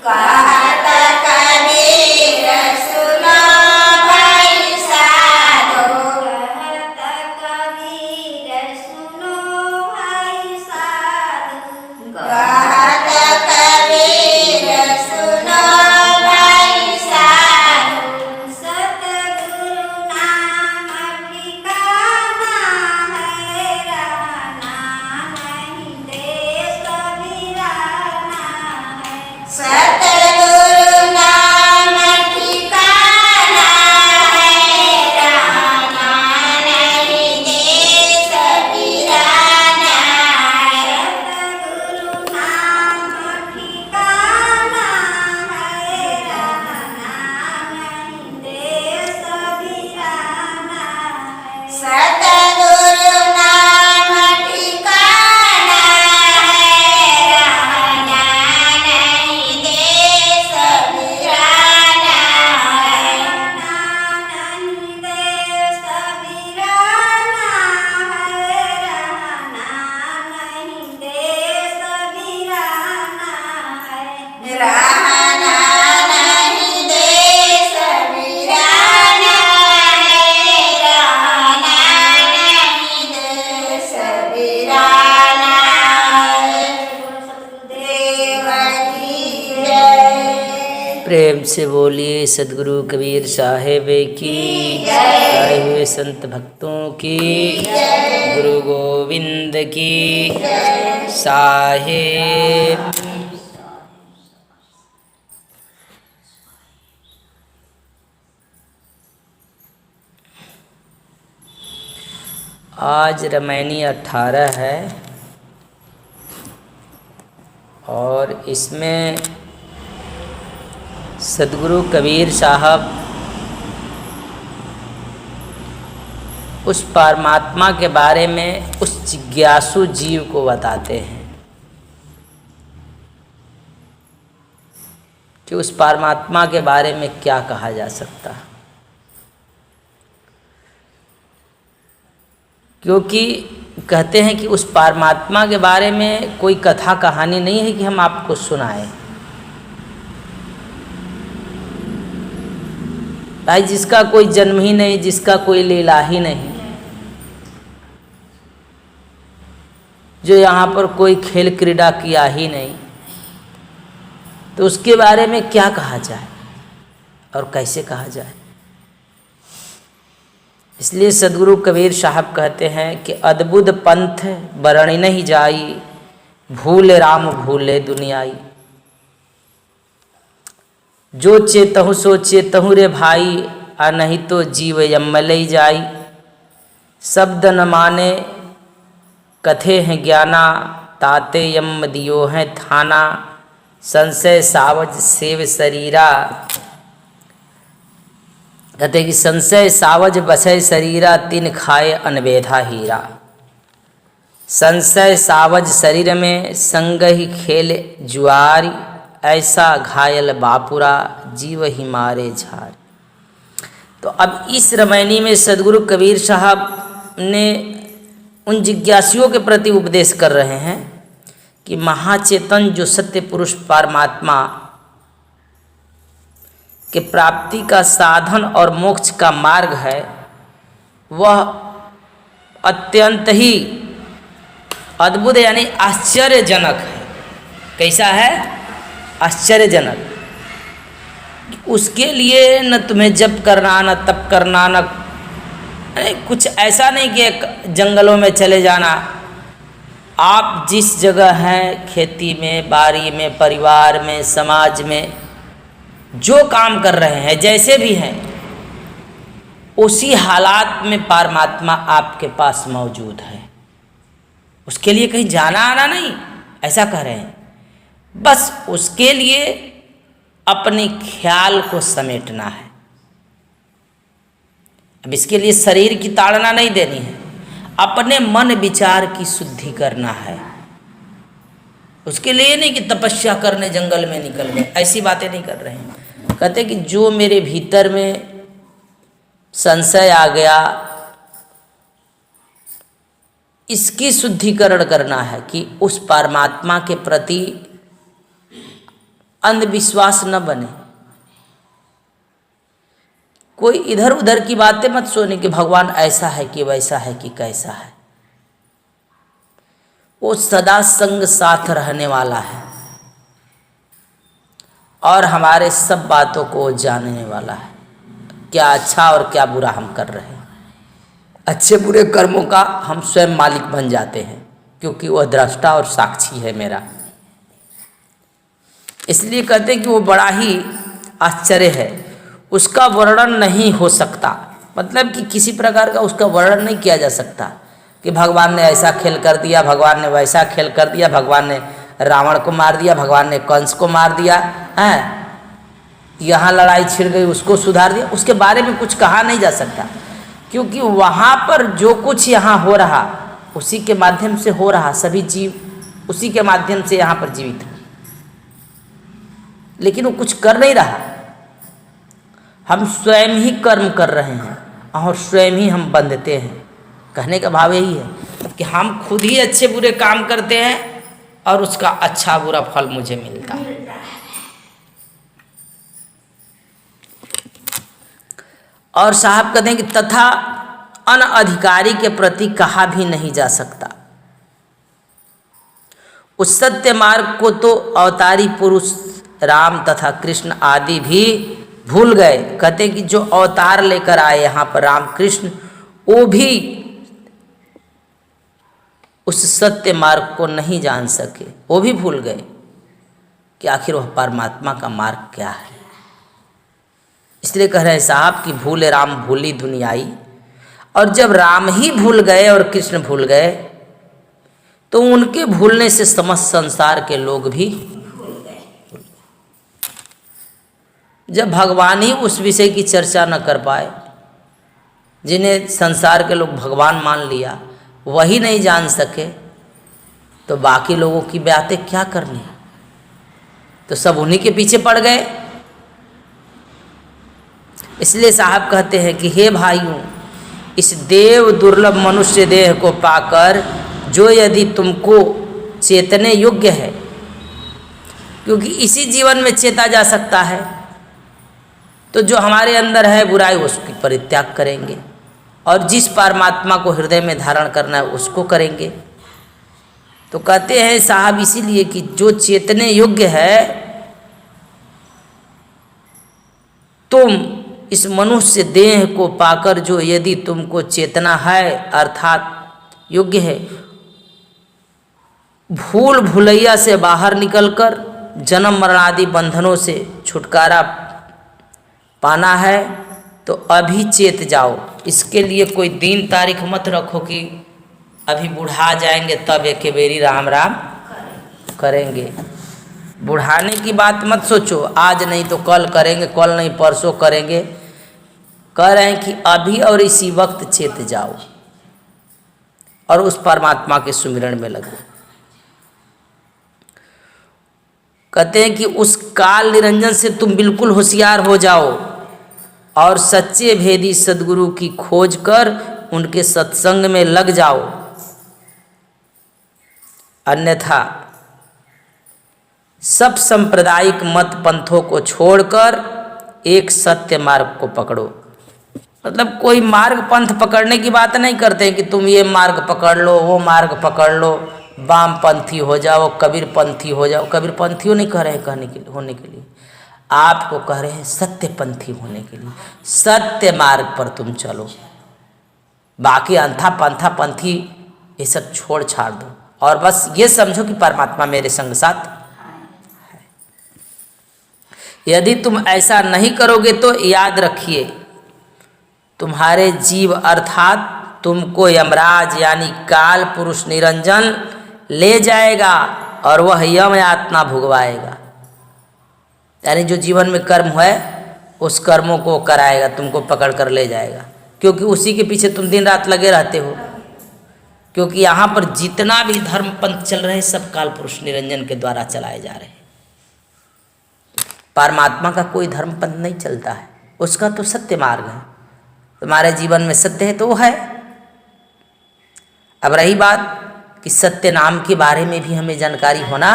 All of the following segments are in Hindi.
कहत कबीर सुनो भाई साधो। कहत कबीर सुनो भाई साधो। कहत कबीर सुनो भाई साधो। सतगुरु नाम ठिकाना है, रहना नहीं देश वीराना है। सतगुरु नाम ठिकाना है, रहना नहीं देश वीराना है। सतगुरु नाम ठिकाना है, रहना नहीं देश वीराना है। सतगुरु नाम ठिकाना है, रहना नहीं देश वीराना है। रहना नहीं देश वीराना है, रहना नहीं देश वीराना है। रहना नहीं देश वीराना है, रहना नहीं देश वीराना है। देव की जय। प्रेम से बोलिए सदगुरु कबीर साहेब की, आए हुए संत भक्तों की, गुरु गोविंद की साहेब। आज रमैनी 18 है और इसमें सदगुरु कबीर साहब उस परमात्मा के बारे में उस जिज्ञासु जीव को बताते हैं कि उस परमात्मा के बारे में क्या कहा जा सकता है। क्योंकि कहते हैं कि उस परमात्मा के बारे में कोई कथा कहानी नहीं है कि हम आपको सुनाएं। भाई जिसका कोई जन्म ही नहीं, जिसका कोई लीला ही नहीं, जो यहाँ पर कोई खेल क्रीड़ा किया ही नहीं, तो उसके बारे में क्या कहा जाए और कैसे कहा जाए। इसलिए सदगुरु कबीर साहब कहते हैं कि अद्भुत पंथ बरणी नहीं जाई, भूले राम भूले दुनियाई। जो चेतहु सो चेतहु रे भाई, आ नहीं तो जीव यमलई जाई। शब्द न माने कथे हैं ज्ञाना, ताते यम दियो हैं थाना। संशय सावज सेव शरीरा, कहते कि संशय सावज बसय शरीरा, तिन खाए अनवेधा हीरा। संशय सावज शरीर में, संग ही खेल जुआरी। ऐसा घायल बापुरा, जीव ही मारे झार। तो अब इस रामायणी में सदगुरु कबीर साहब ने उन जिज्ञासियों के प्रति उपदेश कर रहे हैं कि महाचेतन जो सत्य पुरुष परमात्मा के प्राप्ति का साधन और मोक्ष का मार्ग है, वह अत्यंत ही अद्भुत यानी आश्चर्यजनक है। कैसा है? आश्चर्यजनक। उसके लिए न तुम्हें जप करना, न तप करना, न कुछ ऐसा नहीं कि जंगलों में चले जाना। आप जिस जगह हैं, खेती में, बाड़ी में, परिवार में, समाज में, जो काम कर रहे हैं, जैसे भी हैं, उसी हालात में परमात्मा आपके पास मौजूद है। उसके लिए कहीं जाना आना नहीं, ऐसा कह रहे हैं। बस उसके लिए अपने ख्याल को समेटना है। अब इसके लिए शरीर की ताड़ना नहीं देनी है, अपने मन विचार की शुद्धि करना है। उसके लिए नहीं कि तपस्या करने जंगल में निकल गए, ऐसी बातें नहीं कर रहे हैं। कहते कि जो मेरे भीतर में संशय आ गया, इसकी शुद्धिकरण करना है कि उस परमात्मा के प्रति अंधविश्वास न बने। कोई इधर उधर की बातें मत सुने कि भगवान ऐसा है कि वैसा है कि कैसा है। वो सदा संग साथ रहने वाला है और हमारे सब बातों को जानने वाला है, क्या अच्छा और क्या बुरा हम कर रहे हैं। अच्छे बुरे कर्मों का हम स्वयं मालिक बन जाते हैं, क्योंकि वह दृष्टा और साक्षी है मेरा। इसलिए कहते हैं कि वो बड़ा ही आश्चर्य है, उसका वर्णन नहीं हो सकता। मतलब कि किसी प्रकार का उसका वर्णन नहीं किया जा सकता कि भगवान ने ऐसा खेल कर दिया, भगवान ने वैसा खेल कर दिया, भगवान ने रावण को मार दिया, भगवान ने कंस को मार दिया है, यहाँ लड़ाई छिड़ गई उसको सुधार दिया। उसके बारे में कुछ कहा नहीं जा सकता, क्योंकि वहाँ पर जो कुछ यहाँ हो रहा उसी के माध्यम से हो रहा, सभी जीव उसी के माध्यम से यहाँ पर जीवित है। लेकिन वो कुछ कर नहीं रहा, हम स्वयं ही कर्म कर रहे हैं और स्वयं ही हम बंधते हैं। कहने का भाव यही है कि हम खुद ही अच्छे बुरे काम करते हैं और उसका अच्छा बुरा फल मुझे मिलता है। और साहब कहते हैं कि तथा अनअधिकारी के प्रति कहा भी नहीं जा सकता। उस सत्य मार्ग को तो अवतारी पुरुष राम तथा कृष्ण आदि भी भूल गए। कहते हैं कि जो अवतार लेकर आए यहाँ पर राम कृष्ण, वो भी उस सत्य मार्ग को नहीं जान सके, वो भी भूल गए कि आखिर वह परमात्मा का मार्ग क्या है। इसलिए कह रहे हैं साहब कि भूले राम भूली दुनियाई। और जब राम ही भूल गए और कृष्ण भूल गए तो उनके भूलने से समस्त संसार के लोग भी भूल गए। जब भगवान ही उस विषय की चर्चा न कर पाए, जिन्हें संसार के लोग भगवान मान लिया, वही नहीं जान सके, तो बाकी लोगों की बातें क्या करनी। तो सब उन्हीं के पीछे पड़ गए। इसलिए साहब कहते हैं कि हे भाइयों, इस देव दुर्लभ मनुष्य देह को पाकर जो यदि तुमको चेतने योग्य है, क्योंकि इसी जीवन में चेता जा सकता है, तो जो हमारे अंदर है बुराई उसकी परित्याग करेंगे और जिस परमात्मा को हृदय में धारण करना है उसको करेंगे। तो कहते हैं साहब इसीलिए कि जो चेतने योग्य है, तुम इस मनुष्य देह को पाकर जो यदि तुमको चेतना है अर्थात योग्य है, भूल भुलैया से बाहर निकलकर जन्म मरण आदि बंधनों से छुटकारा पाना है, तो अभी चेत जाओ। इसके लिए कोई दिन तारीख मत रखो कि अभी बुढ़ा जाएंगे तब एक बेरी राम राम करेंगे। बुढ़ाने की बात मत सोचो, आज नहीं तो कल करेंगे, कल नहीं परसों करेंगे। कह रहे हैं कि अभी और इसी वक्त चेत जाओ और उस परमात्मा के सुमिरण में लगो। कहते हैं कि उस काल निरंजन से तुम बिल्कुल होशियार हो जाओ और सच्चे भेदी सद्गुरु की खोज कर उनके सत्संग में लग जाओ। अन्यथा सब सांप्रदायिक मत पंथों को छोड़कर एक सत्य मार्ग को पकड़ो। मतलब कोई मार्ग पंथ पकड़ने की बात नहीं करते हैं कि तुम ये मार्ग पकड़ लो, वो मार्ग पकड़ लो, वामपंथी हो जाओ, कबीर पंथी हो जाओ। कबीर पंथियों नहीं कह रहे हैं कहने के लिए, होने के लिए, आपको कह रहे हैं सत्य पंथी होने के लिए। सत्य मार्ग पर तुम चलो, बाकी अंथा पंथा पंथी ये सब छोड़ छाड़ दो और बस ये समझो कि परमात्मा मेरे संग साथ है। यदि तुम ऐसा नहीं करोगे तो याद रखिए, तुम्हारे जीव अर्थात तुमको यमराज यानी काल पुरुष निरंजन ले जाएगा और वह यम यातना भुगवाएगा। यानी जो जीवन में कर्म है उस कर्मों को कराएगा, तुमको पकड़ कर ले जाएगा, क्योंकि उसी के पीछे तुम दिन रात लगे रहते हो। क्योंकि यहाँ पर जितना भी धर्म पंथ चल रहे हैं सब काल पुरुष निरंजन के द्वारा चलाए जा रहे हैं। परमात्मा का कोई धर्म पंथ नहीं चलता है, उसका तो सत्य मार्ग है। तुम्हारे जीवन में सत्य है तो वो है। अब रही बात कि सत्य नाम के बारे में भी हमें जानकारी होना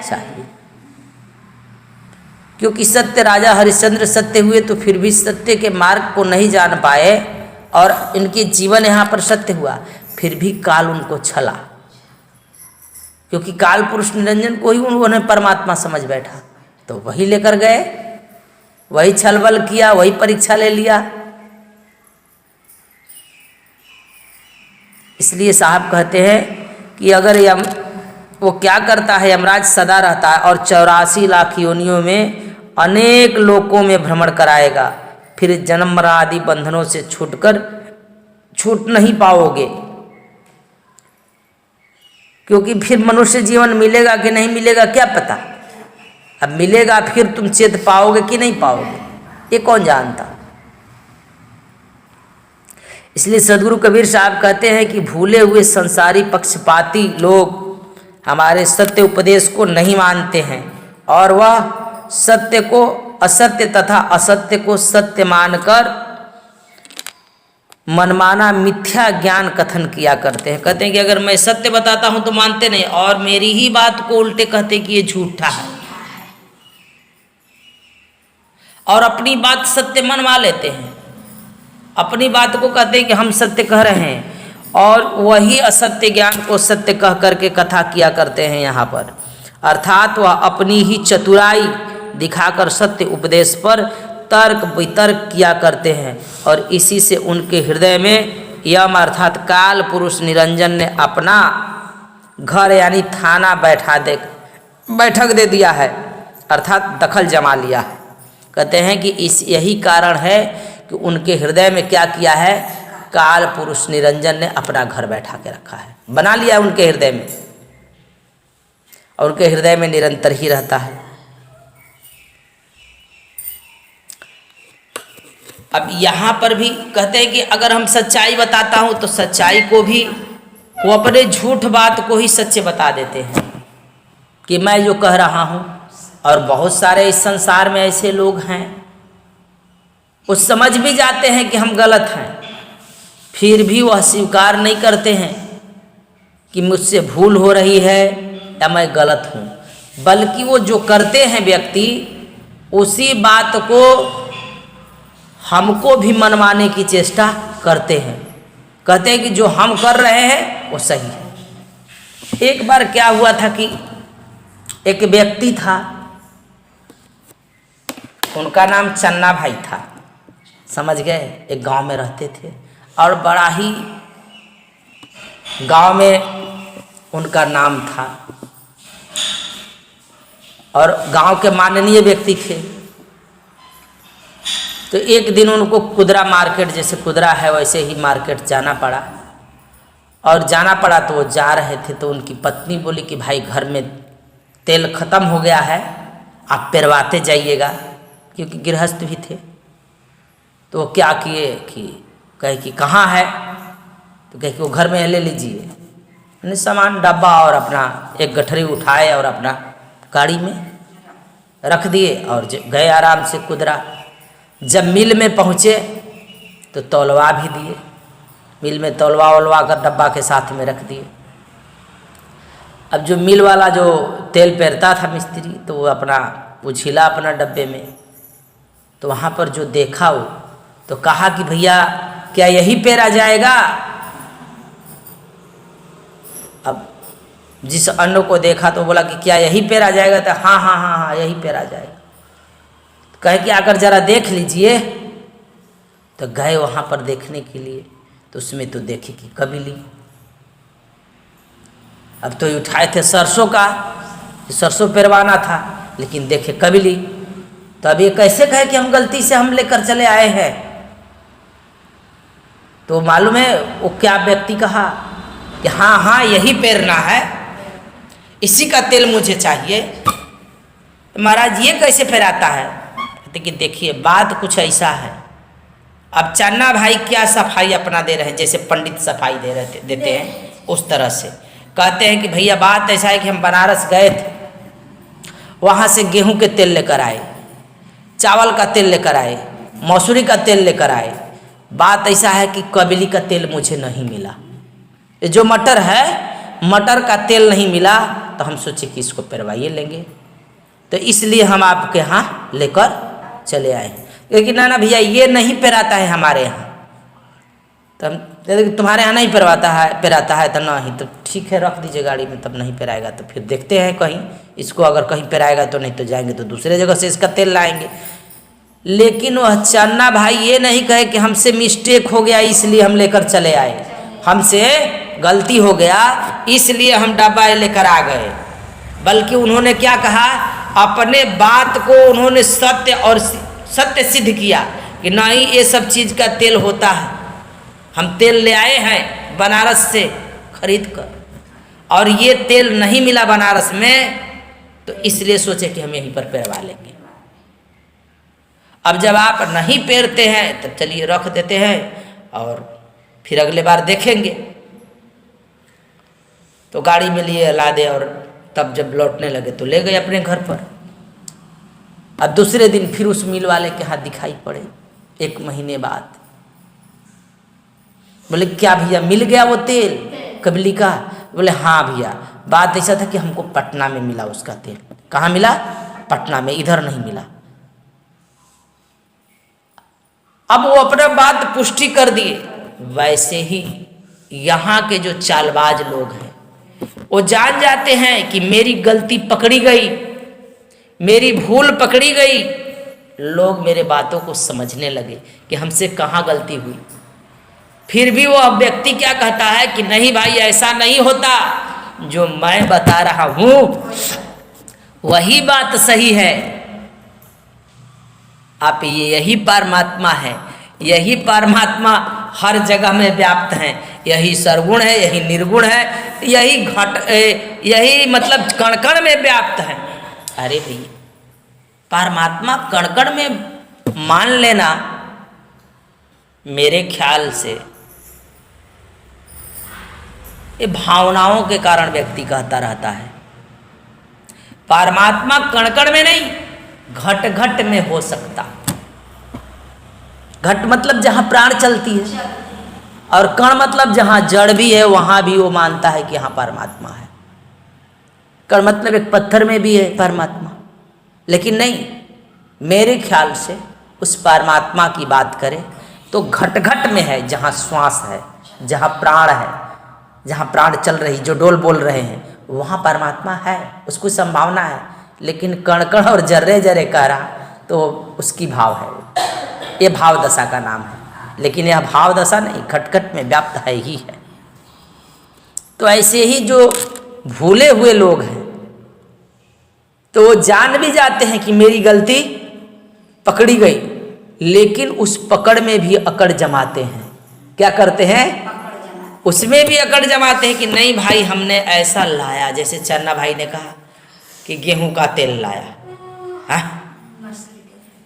चाहिए। क्योंकि सत्य राजा हरिश्चंद्र सत्य हुए तो फिर भी सत्य के मार्ग को नहीं जान पाए और इनके जीवन यहाँ पर सत्य हुआ, फिर भी काल उनको छला, क्योंकि काल पुरुष निरंजन को ही उन्होंने परमात्मा समझ बैठा, तो वही लेकर गए, वही छलबल किया, वही परीक्षा ले लिया। इसलिए साहब कहते हैं कि अगर यम वो क्या करता है, यमराज सदा रहता है और 84 लाख योनियों में अनेक लोकों में भ्रमण कराएगा, फिर जन्म मरण आदि बंधनों से छूट नहीं पाओगे, क्योंकि फिर मनुष्य जीवन मिलेगा कि नहीं मिलेगा क्या पता। अब मिलेगा फिर तुम चेत पाओगे कि नहीं पाओगे, ये कौन जानता। इसलिए सदगुरु कबीर साहब कहते हैं कि भूले हुए संसारी पक्षपाती लोग हमारे सत्य उपदेश को नहीं मानते हैं और वह सत्य को असत्य तथा असत्य को सत्य मानकर मनमाना मिथ्या ज्ञान कथन किया करते हैं। कहते हैं कि अगर मैं सत्य बताता हूं तो मानते नहीं और मेरी ही बात को उल्टे कहते हैं कि ये झूठा है, और अपनी बात सत्य मनवा लेते हैं, अपनी बात को कहते हैं कि हम सत्य कह रहे हैं और वही असत्य ज्ञान को सत्य कह करके कथा किया करते हैं यहाँ पर। अर्थात वह अपनी ही चतुराई दिखाकर सत्य उपदेश पर तर्क वितर्क किया करते हैं और इसी से उनके हृदय में यम अर्थात काल पुरुष निरंजन ने अपना घर यानी थाना बैठक दे दिया है, अर्थात दखल जमा लिया है। कहते हैं कि यही कारण है कि उनके हृदय में क्या किया है, काल पुरुष निरंजन ने अपना घर बैठा के रखा है, बना लिया उनके हृदय में, और उनके हृदय में निरंतर ही रहता है। अब यहाँ पर भी कहते हैं कि अगर हम सच्चाई बताता हूँ तो सच्चाई को भी वो अपने झूठ बात को ही सच्चे बता देते हैं कि मैं जो कह रहा हूँ। और बहुत सारे इस संसार में ऐसे लोग हैं, वो समझ भी जाते हैं कि हम गलत हैं, फिर भी वह स्वीकार नहीं करते हैं कि मुझसे भूल हो रही है या मैं गलत हूँ, बल्कि वो जो करते हैं व्यक्ति उसी बात को हमको भी मनवाने की चेष्टा करते हैं। कहते हैं कि जो हम कर रहे हैं वो सही है। एक बार क्या हुआ था कि एक व्यक्ति था, उनका नाम चन्ना भाई था, समझ गए, एक गांव में रहते थे और बड़ा ही गांव में उनका नाम था और गांव के माननीय व्यक्ति थे। तो एक दिन उनको कुदरा मार्केट, जैसे कुदरा है वैसे ही मार्केट जाना पड़ा, और जाना पड़ा तो वो जा रहे थे तो उनकी पत्नी बोली कि भाई घर में तेल ख़त्म हो गया है, आप पेरवाते जाइएगा, क्योंकि गृहस्थ भी थे। तो वो क्या किए कि कहे कि कहाँ है, तो कहे कि वो घर में ले लीजिए, यानी सामान डब्बा और अपना एक गठरी उठाए और अपना गाड़ी में रख दिए और गए आराम से कुदरा। जब मिल में पहुँचे तो तौलवा भी दिए, मिल में तौलवा वलवा कर डब्बा के साथ में रख दिए। अब जो मिल वाला जो तेल पेरता था मिस्त्री, तो वो अपना उछिला अपना डब्बे में, तो वहाँ पर जो देखा वो तो कहा कि भैया क्या यही पेरा जाएगा। अब जिस अन्न को देखा तो बोला कि क्या यही पेरा जाएगा, तो हाँ हाँ हाँ हाँ यही पेरा जाएगा। कहे कि आकर जरा देख लीजिए। तो गए वहाँ पर देखने के लिए, तो उसमें तो देखे कि कबीली। अब तो उठाए थे सरसों का, सरसों पेरवाना था, लेकिन देखे कबीली। तो अब ये कैसे कहे कि हम गलती से हम लेकर चले आए हैं। तो मालूम है वो क्या व्यक्ति कहा कि हाँ हाँ यही पेरना है, इसी का तेल मुझे चाहिए। तो महाराज ये कैसे पेराता है? कहते कि देखिए बात कुछ ऐसा है। अब चन्ना भाई क्या सफाई अपना दे रहे हैं, जैसे पंडित सफाई देते हैं उस तरह से। कहते हैं कि भैया बात ऐसा है कि हम बनारस गए थे, वहाँ से गेहूं के तेल लेकर आए, चावल का तेल लेकर आए, मसूरी का तेल लेकर आए। बात ऐसा है कि कबीली का तेल मुझे नहीं मिला, ये जो मटर है मटर का तेल नहीं मिला। तो हम सोचे कि इसको पेरवाइए लेंगे। तो इसलिए हम आपके यहाँ लेकर चले आए। लेकिन ना भैया ये नहीं पेराता है हमारे यहाँ, तो हम तुम्हारे यहाँ नहीं पेराता है तो नहीं, तो ठीक है रख दीजिए गाड़ी में, तब नहीं पेराएगा तो फिर देखते हैं कहीं इसको, अगर कहीं पेराएगा तो, नहीं तो जाएंगे तो दूसरे जगह से इसका तेल लाएंगे। लेकिन वह चन्ना भाई ये नहीं कहे कि हमसे मिस्टेक हो गया इसलिए हम लेकर चले आए, हमसे गलती हो गया इसलिए हम डब्बा लेकर आ गए, बल्कि उन्होंने क्या कहा, अपने बात को उन्होंने सत्य सिद्ध किया कि नहीं ये सब चीज़ का तेल होता है, हम तेल ले आए हैं बनारस से खरीद कर और ये तेल नहीं मिला बनारस में, तो इसलिए सोचे कि हम यहीं पर पेरवा लेंगे। अब जब आप नहीं पेरते हैं तब चलिए रख देते हैं और फिर अगले बार देखेंगे। तो गाड़ी में लिए लादे और तब जब लौटने लगे तो ले गए अपने घर पर। अब दूसरे दिन फिर उस मिल वाले के हाथ दिखाई पड़े 1 महीने बाद। बोले क्या भैया मिल गया वो तेल कबली का? बोले हाँ भैया, बात ऐसा था कि हमको पटना में मिला उसका तेल। कहाँ मिला? पटना में, इधर नहीं मिला। अब वो अपना बात पुष्टि कर दिए। वैसे ही यहाँ के जो चालबाज लोग हैं वो जान जाते हैं कि मेरी गलती पकड़ी गई, मेरी भूल पकड़ी गई। लोग मेरे बातों को समझने लगे कि हमसे कहाँ गलती हुई। फिर भी वो व्यक्ति क्या कहता है कि नहीं भाई ऐसा नहीं होता, जो मैं बता रहा हूँ वही बात सही है। आप यही परमात्मा है, यही परमात्मा हर जगह में व्याप्त हैं, यही सर्वगुण है, यही निर्गुण है, यही मतलब कण कण में व्याप्त है। अरे भैया परमात्मा कण कण में मान लेना, मेरे ख्याल से ये भावनाओं के कारण व्यक्ति कहता रहता है। परमात्मा कण कण में नहीं, घट घट में हो सकता। घट मतलब जहाँ प्राण चलती है, और कण मतलब जहाँ जड़ भी है वहाँ भी वो मानता है कि यहाँ परमात्मा है। कण मतलब एक पत्थर में भी है परमात्मा, लेकिन नहीं, मेरे ख्याल से उस परमात्मा की बात करें तो घट घट में है, जहाँ श्वास है, जहाँ प्राण है, जहाँ प्राण चल रही, जो डोल बोल रहे हैं वहाँ परमात्मा है, उसको संभावना है। लेकिन कण कण और जर्रे जर्रे कह रहा तो उसकी भाव है, ये भाव दशा का नाम है। लेकिन यह भाव दशा नहीं, खटखट में व्याप्त है ही है। तो ऐसे ही जो भूले हुए लोग हैं तो वो जान भी जाते हैं कि मेरी गलती पकड़ी गई, लेकिन उस पकड़ में भी अकड़ जमाते हैं। क्या करते हैं? उसमें भी अकड़ जमाते हैं कि नहीं भाई हमने ऐसा लाया, जैसे चन्ना भाई ने कहा कि गेहूं का तेल लाया है,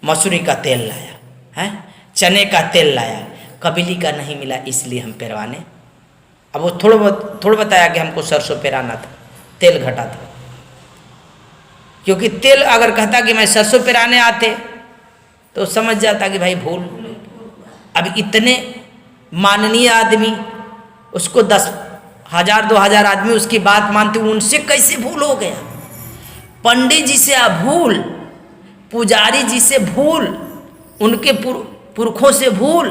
मसूरी का तेल लाया है, चने का तेल लाया, कबीली का नहीं मिला इसलिए हम पेरवाने। अब वो थोड़ा बताया कि हमको सरसों पेराना था, तेल घटा था। क्योंकि तेल अगर कहता कि मैं सरसों पेराने आते तो समझ जाता कि भाई भूल। अब इतने माननीय आदमी, उसको 10,000 2,000 आदमी उसकी बात मानते, उनसे कैसे भूल हो गया? पंडित जी से भूल, पुजारी जी से भूल, उनके पुरखों से भूल,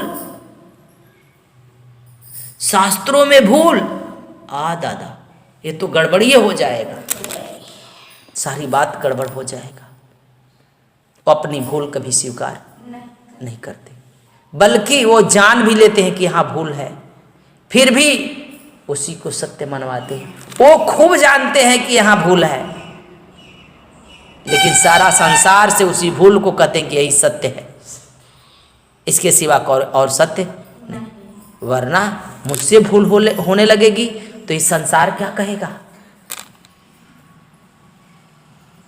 शास्त्रों में भूल। दादा ये तो गड़बड़िए हो जाएगा, सारी बात गड़बड़ हो जाएगा। वो अपनी भूल कभी स्वीकार नहीं करते, बल्कि वो जान भी लेते हैं कि हाँ भूल है, फिर भी उसी को सत्य मनवाते हैं। वो खूब जानते हैं कि यहाँ भूल है, लेकिन सारा संसार से उसी भूल को कहते हैं कि यही सत्य है, इसके सिवा और सत्य नहीं। वरना मुझसे भूल होने लगेगी तो इस संसार क्या कहेगा?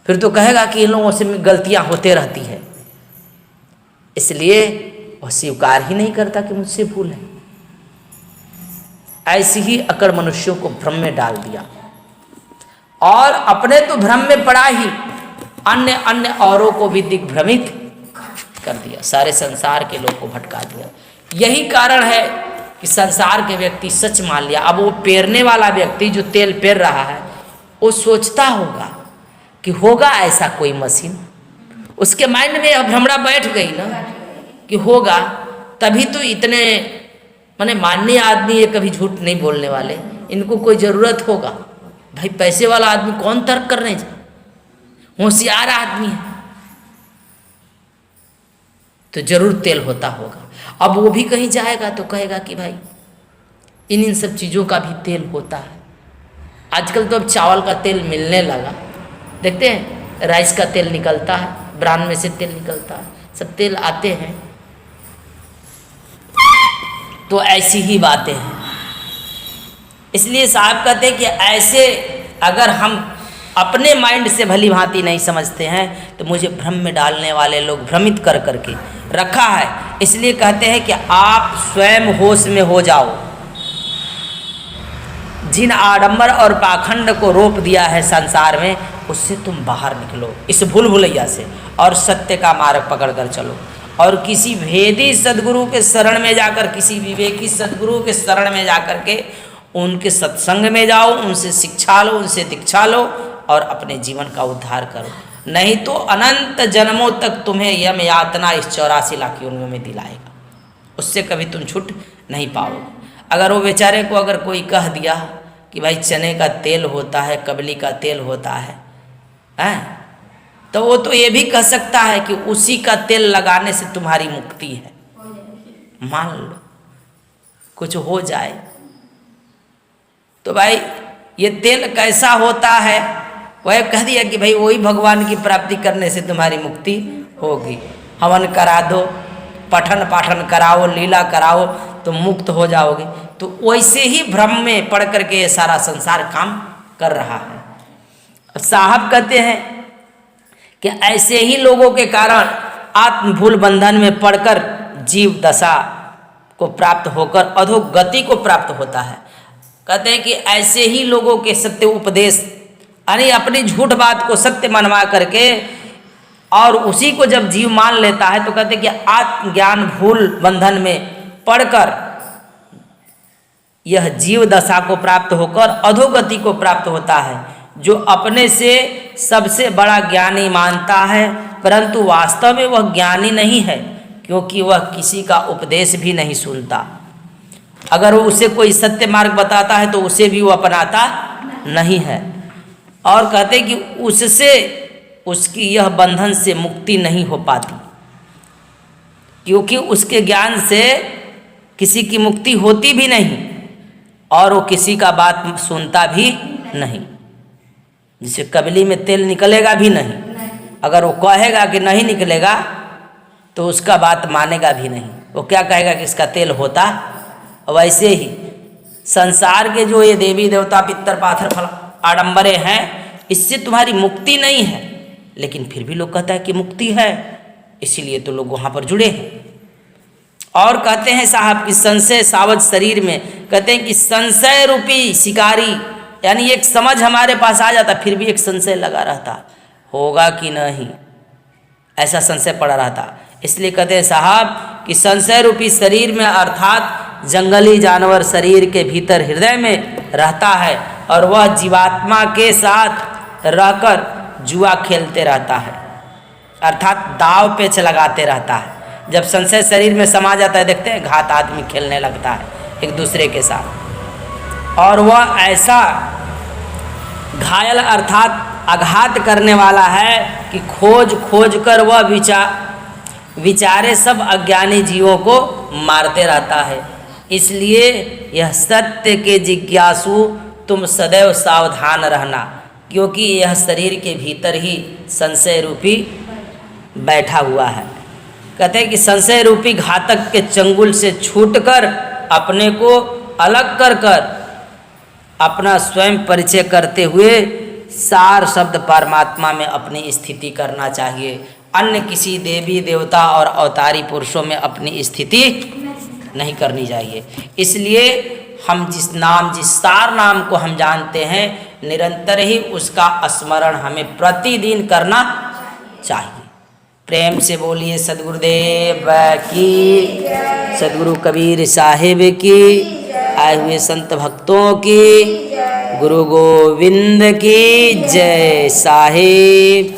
फिर तो कहेगा कि इन लोगों से गलतियां होते रहती है, इसलिए वह स्वीकार ही नहीं करता कि मुझसे भूल है। ऐसी ही अकड़ मनुष्यों को भ्रम में डाल दिया, और अपने तो भ्रम में पड़ा ही, अन्य औरों को भी दिग्भ्रमित कर दिया, सारे संसार के लोग को भटका दिया। यही कारण है कि संसार के व्यक्ति सच मान लिया। अब वो पेरने वाला व्यक्ति जो तेल पेर रहा है वो सोचता होगा कि होगा ऐसा कोई मशीन। उसके माइंड में अब भ्रमड़ा बैठ गई ना कि होगा, तभी तो इतने माने माननीय आदमी ये कभी झूठ नहीं बोलने वाले। इनको कोई ज़रूरत होगा भाई, पैसे वाला आदमी कौन तर्क करने जाए, होशियार आदमी है तो जरूर तेल होता होगा। अब वो भी कहीं जाएगा तो कहेगा कि भाई इन सब चीज़ों का भी तेल होता है। आजकल तो अब चावल का तेल मिलने लगा, देखते हैं राइस का तेल निकलता है, ब्रांड में से तेल निकलता है, सब तेल आते हैं। तो ऐसी ही बातें हैं। इसलिए साहब कहते हैं कि ऐसे अगर हम अपने माइंड से भली भांति नहीं समझते हैं तो मुझे भ्रम में डालने वाले लोग भ्रमित कर करके रखा है। इसलिए कहते हैं कि आप स्वयं होश में हो जाओ। जिन आडंबर और पाखंड को रोप दिया है संसार में, उससे तुम बाहर निकलो, इस भूल भुलैया से, और सत्य का मार्ग पकड़ कर चलो। और किसी भेदी सदगुरु के शरण में जाकर, किसी विवेकी सदगुरु के शरण में जाकर के उनके सत्संग में जाओ, उनसे शिक्षा लो, उनसे दीक्षा लो और अपने जीवन का उद्धार करो। नहीं तो अनंत जन्मों तक तुम्हें यम यातना इस 84 लाख योनियों में दिलाएगा, उससे कभी तुम छूट नहीं पाओगे। अगर वो बेचारे को अगर कोई कह दिया कि भाई चने का तेल होता है, कबली का तेल होता है, तो वो तो ये भी कह सकता है कि उसी का तेल लगाने से तुम्हारी मुक्ति है। मान लो कुछ हो जाए तो भाई ये तेल कैसा होता है, वह कह दिया कि भाई वही भगवान की प्राप्ति करने से तुम्हारी मुक्ति होगी। हवन करा दो, पठन पाठन कराओ, लीला कराओ तो मुक्त हो जाओगे। तो वैसे ही भ्रम में पड़ करके ये सारा संसार काम कर रहा है। अब साहब कहते हैं कि ऐसे ही लोगों के कारण आत्मभूल बंधन में पड़कर जीव दशा को प्राप्त होकर अधोगति को प्राप्त होता है। कहते हैं कि ऐसे ही लोगों के सत्य उपदेश यानी अपनी झूठ बात को सत्य मनवा करके और उसी को जब जीव मान लेता है तो कहते हैं कि आत्मज्ञान भूल बंधन में पड़कर यह जीव दशा को प्राप्त होकर अधोगति को प्राप्त होता है। जो अपने से सबसे बड़ा ज्ञानी मानता है परंतु वास्तव में वह ज्ञानी नहीं है, क्योंकि वह किसी का उपदेश भी नहीं सुनता। अगर वो उसे कोई सत्य मार्ग बताता है तो उसे भी वो अपनाता नहीं है। और कहते हैं कि उससे उसकी यह बंधन से मुक्ति नहीं हो पाती, क्योंकि उसके ज्ञान से किसी की मुक्ति होती भी नहीं और वो किसी का बात सुनता भी नहीं। जिसे कबली में तेल निकलेगा भी नहीं, अगर वो कहेगा कि नहीं निकलेगा तो उसका बात मानेगा भी नहीं। वो क्या कहेगा कि इसका तेल होता। वैसे ही संसार के जो ये देवी देवता पितर पाथर फल आडंबरे हैं, इससे तुम्हारी मुक्ति नहीं है, लेकिन फिर भी लोग कहता है कि मुक्ति है, इसीलिए तो लोग वहाँ पर जुड़े हैं। और कहते हैं साहब कि संशय सावध शरीर में, कहते हैं कि संशय रूपी शिकारी, यानी एक समझ हमारे पास आ जाता फिर भी एक संशय लगा रहता, होगा कि नहीं, ऐसा संशय पड़ा रहता। इसलिए कहते हैं साहब कि संशय रूपी शरीर में अर्थात जंगली जानवर शरीर के भीतर हृदय में रहता है और वह जीवात्मा के साथ रहकर जुआ खेलते रहता है, अर्थात दाव पेच लगाते रहता है। जब संशय शरीर में समा जाता है, देखते हैं घात आदमी खेलने लगता है एक दूसरे के साथ, और वह ऐसा घायल अर्थात आघात करने वाला है कि खोज खोज कर वह विचारे सब अज्ञानी जीवों को मारते रहता है। इसलिए यह सत्य के जिज्ञासु तुम सदैव सावधान रहना, क्योंकि यह शरीर के भीतर ही संशय रूपी बैठा हुआ है। कहते हैं कि संशय रूपी घातक के चंगुल से छूटकर अपने को अलग कर कर अपना स्वयं परिचय करते हुए सार शब्द परमात्मा में अपनी स्थिति करना चाहिए। अन्य किसी देवी देवता और अवतारी पुरुषों में अपनी स्थिति नहीं करनी चाहिए। इसलिए हम जिस सार नाम को हम जानते हैं, निरंतर ही उसका स्मरण हमें प्रतिदिन करना चाहिए। प्रेम से बोलिए सदगुरुदेव की, सदगुरु कबीर साहिब की, आए हुए संत भक्तों की गुरु गोविंद की जय। साहिब